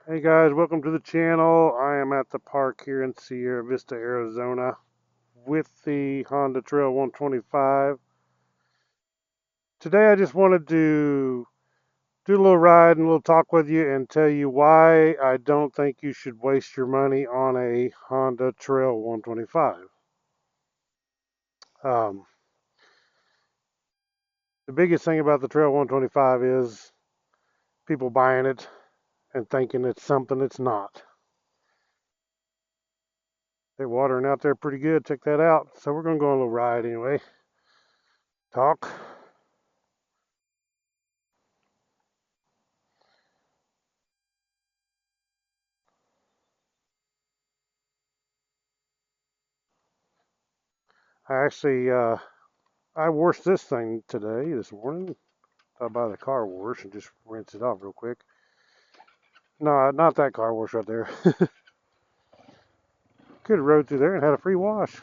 Hey guys, welcome to the channel. I am at the park here in Sierra Vista, Arizona with the Honda Trail 125. Today I just wanted to do a little ride and a little talk with you and tell you why I don't think you should waste your money on a Honda Trail 125. Um, the biggest thing about the Trail 125 is people buying it and thinking it's something it's not. They're watering out there pretty good. Check that out. So we're going to go on a little ride anyway. Talk. I actually I washed this thing this morning. I buy the car wash and just rinse it off real quick. No, not that car wash right there. Could have rode through there and had a free wash.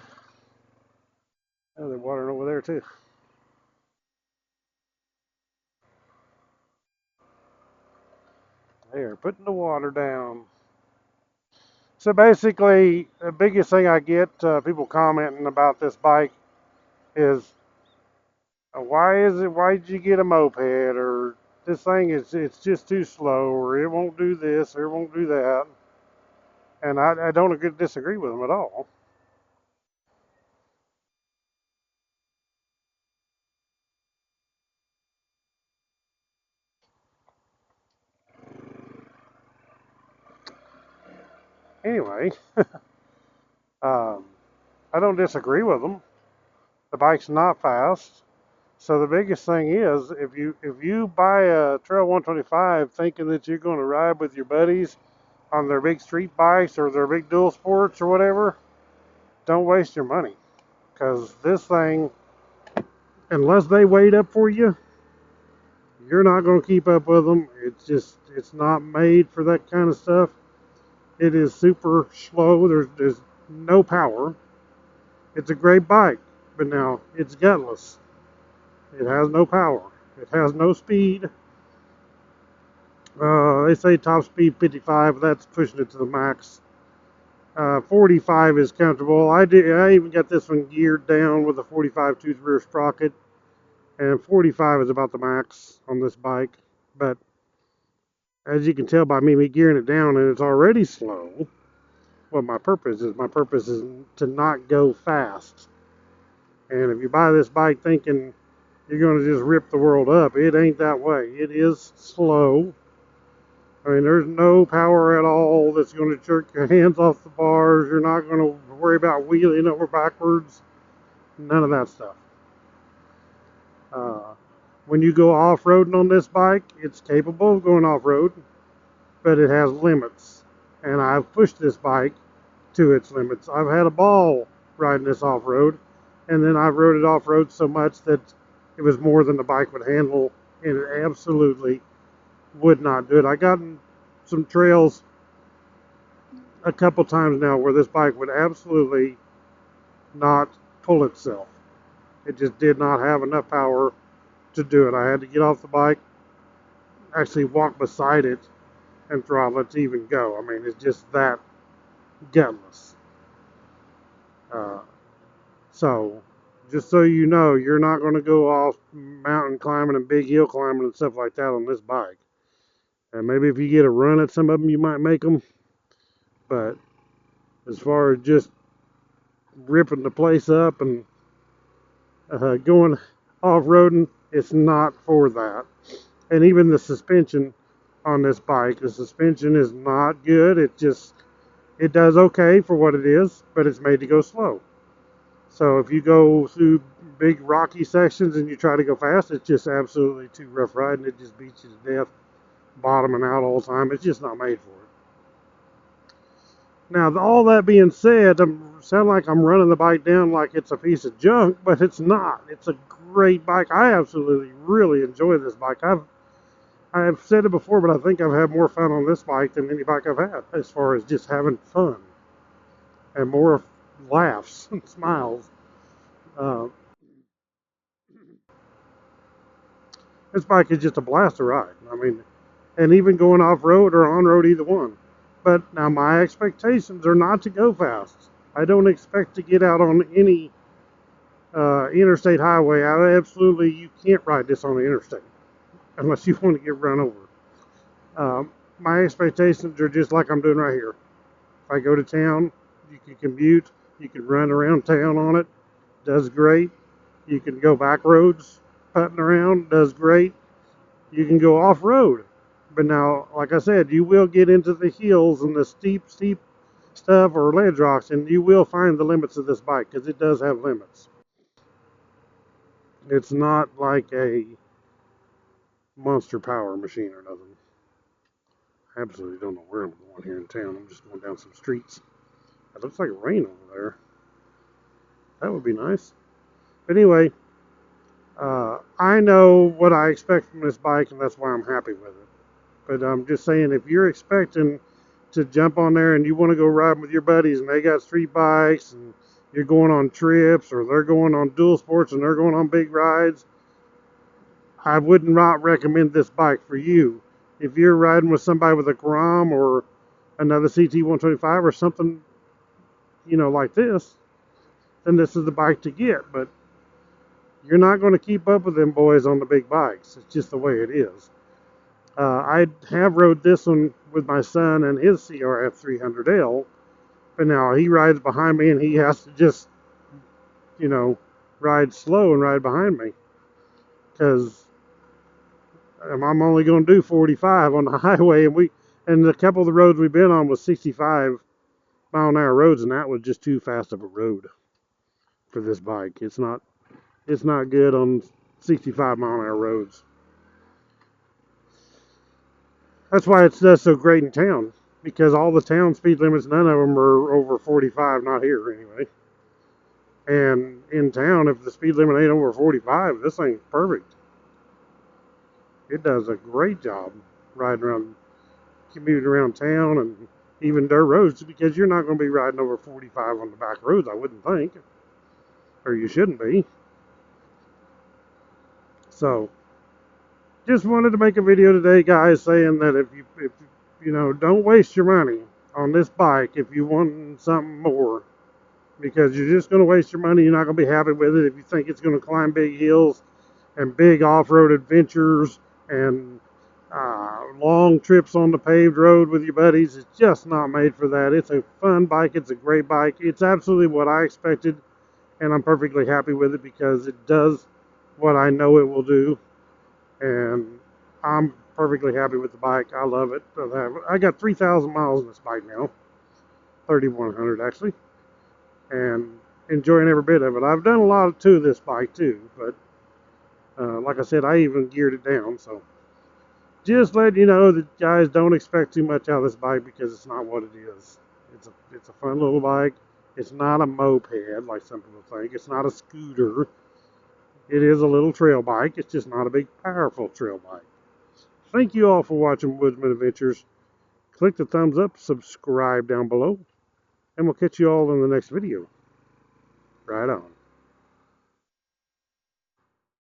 Oh, they're watering over there too. They are putting the water down. So basically, the biggest thing I get people commenting about this bike is, why did you get a moped, or this thing it's just too slow, or it won't do this, or it won't do that. And I don't disagree with them at all. Anyway, um, I don't disagree with them. The bike's not fast. So the biggest thing is, if you buy a Trail 125 thinking that you're going to ride with your buddies on their big street bikes or their big dual sports or whatever, don't waste your money, because this thing, unless they wait up for you, you're not going to keep up with them. It's not made for that kind of stuff. It is super slow. There's no power. It's a great bike, but now it's gutless. It has no power. It has no speed. They say top speed 55. That's pushing it to the max. 45 is comfortable. I even got this one geared down with a 45 tooth rear sprocket, and 45 is about the max on this bike. But as you can tell by me gearing it down, and it's already slow. What my purpose is to not go fast. And if you buy this bike thinking you're going to just rip the world up, it ain't that way. It is slow. I mean, there's no power at all that's going to jerk your hands off the bars. You're not going to worry about wheeling over backwards. None of that stuff. Uh, when you go off-roading on this bike, it's capable of going off-road, but it has limits. And I've pushed this bike to its limits. I've had a ball riding this off-road, and then I've rode it off-road so much that it was more than the bike would handle, and it absolutely would not do it. I got in some trails a couple times now where this bike would absolutely not pull itself. It just did not have enough power to do it. I had to get off the bike, actually walk beside it, and throttle it to even go. I mean, it's just that gutless. Uh, so, just so you know, you're not going to go off mountain climbing and big hill climbing and stuff like that on this bike. And maybe if you get a run at some of them, you might make them. But as far as just ripping the place up and going off-roading, it's not for that. And even the suspension on this bike, the suspension is not good. It does okay for what it is, but it's made to go slow. So if you go through big rocky sections and you try to go fast, it's just absolutely too rough riding. It just beats you to death, bottoming out all the time. It's just not made for it. Now, all that being said, I sound like I'm running the bike down like it's a piece of junk, but it's not. It's a great bike. I absolutely really enjoy this bike. I've said it before, but I think I've had more fun on this bike than any bike I've had, as far as just having fun and more laughs and smiles. Uh, this bike is just a blast to ride. I mean, and even going off-road or on-road, either one. But now my expectations are not to go fast. I don't expect to get out on any interstate highway. You can't ride this on the interstate unless you want to get run over. My expectations are just like I'm doing right here. If I go to town, you can commute, you can run around town on it, does great. You can go back roads, putting around, does great. You can go off-road. But now, like I said, you will get into the hills and the steep stuff or ledge rocks, and you will find the limits of this bike, because it does have limits. It's not like a monster power machine or nothing. I absolutely don't know where I'm going here in town. I'm just going down some streets. It looks like rain over there. That would be nice. But anyway, I know what I expect from this bike, and that's why I'm happy with it. But I'm just saying, if you're expecting to jump on there and you want to go riding with your buddies and they got street bikes and you're going on trips, or they're going on dual sports and they're going on big rides, I would not recommend this bike for you. If you're riding with somebody with a Grom or another CT125 or something, like this, then this is the bike to get. But you're not going to keep up with them boys on the big bikes. It's just the way it is. I have rode this one with my son and his CRF 300L, but now he rides behind me and he has to just, ride slow and ride behind me, because I'm only going to do 45 on the highway, and a couple of the roads we've been on was 65-mile-an-hour roads, and that was just too fast of a road for this bike. It's not good on 65-mile-an-hour roads. That's why it does so great in town, because all the town speed limits, none of them are over 45, not here anyway. And in town, if the speed limit ain't over 45, this thing's perfect. It does a great job riding around, commuting around town, and even dirt roads, because you're not going to be riding over 45 on the back roads, I wouldn't think. Or you shouldn't be. So, just wanted to make a video today, guys, saying that if don't waste your money on this bike if you want something more, because you're just going to waste your money. You're not going to be happy with it if you think it's going to climb big hills and big off-road adventures and long trips on the paved road with your buddies. It's just not made for that. It's a fun bike. It's a great bike. It's absolutely what I expected, and I'm perfectly happy with it because it does what I know it will do. And I'm perfectly happy with the bike. I love it. I got 3,000 miles on this bike now. 3,100 actually. And enjoying every bit of it. I've done a lot to this bike too, but like I said, I even geared it down. So just letting you know that, guys, don't expect too much out of this bike, because it's not what it is. It's a fun little bike. It's not a moped like some people think. It's not a scooter. It is a little trail bike. It's just not a big, powerful trail bike. Thank you all for watching Woodsman Adventures. Click the thumbs up, subscribe down below, and we'll catch you all in the next video. Right on.